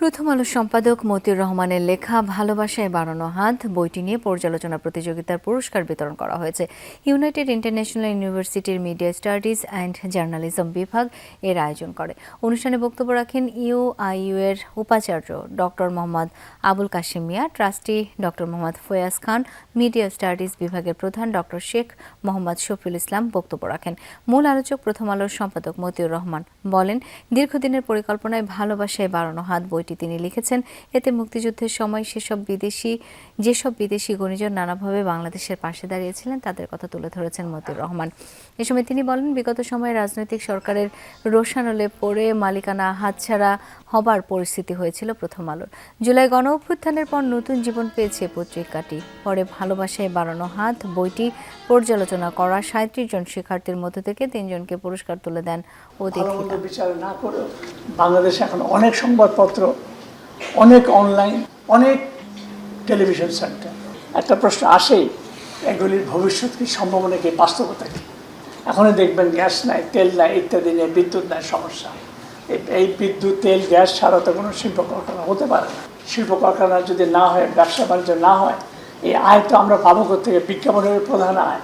প্রথম আলোর সম্পাদক মতিউর রহমানের লেখা ভালোবাসায় বাড়ানো হাত বইটি নিয়ে পর্যালোচনা প্রতিযোগিতার পুরস্কার বিতরণ করা হয়েছে। ইউনাইটেড ইন্টারন্যাশনাল ইউনিভার্সিটির মিডিয়া স্টাডিজ অ্যান্ড জার্নালিজম বিভাগ এর আয়োজন করে। অনুষ্ঠানে বক্তব্য রাখেন ইউআইইউ এর উপাচার্য ডক্টর মোহাম্মদ আবুল কাশেম মিয়া, ট্রাস্টি ডক্টর মোহাম্মদ ফয়াজ খান, মিডিয়া স্টাডিজ বিভাগের প্রধান ডক্টর শেখ মোহাম্মদ শফিউল ইসলাম বক্তব্য রাখেন। মূল আলোচক প্রথম আলোর সম্পাদক মতিউর রহমান বলেন, দীর্ঘদিনের পরিকল্পনায় ভালোবাসায় বাড়ানো হাত বইটি তিনি লিখেছেন। এতে মুক্তিযুদ্ধের সময় যেসব বিদেশি গুণীজন নানাভাবে বাংলাদেশের পাশে দাঁড়িয়েছিলেন তাদের কথা তুলে ধরেছেন মতিউর রহমান। এ সময় তিনি বলেন, বিগত সময়ে রাজনৈতিক সরকারের রোষানলে পড়ে মালিকানা হাতছাড়া হবার পরিস্থিতি হয়েছিল প্রথম আলোর। জুলাই গণ অভ্যুত্থানের পর নতুন জীবন পেয়েছে পত্রিকাটি। পরে ভালোবাসায় বাড়ানো হাত বইটি পর্যালোচনা করা ৩৭ জন শিক্ষার্থীর মধ্য থেকে ৩ জনকে পুরস্কার তুলে দেন অতিথিরা। বিচার না করে বাংলাদেশে এখন অনেক সংবাদপত্র, অনেক অনলাইন, অনেক টেলিভিশন সেন্টার। একটা প্রশ্ন আসেই, এগুলির ভবিষ্যৎ কি, সম্ভাবনা কি, বাস্তবতা কি? এখনই দেখবেন গ্যাস নাই, তেল নাই, ইত্যাদি নেই, বিদ্যুৎ নাই, সমস্যা। এই বিদ্যুৎ, তেল, গ্যাস ছাড়া তো কোনো শিল্প কারখানা হতে পারে না। শিল্প কারখানা যদি না হয়, ব্যবসা বাণিজ্য না হয়, এই আয় তো আমরা পাবো কোথা থেকে? বিজ্ঞাপনের প্রধান আয়।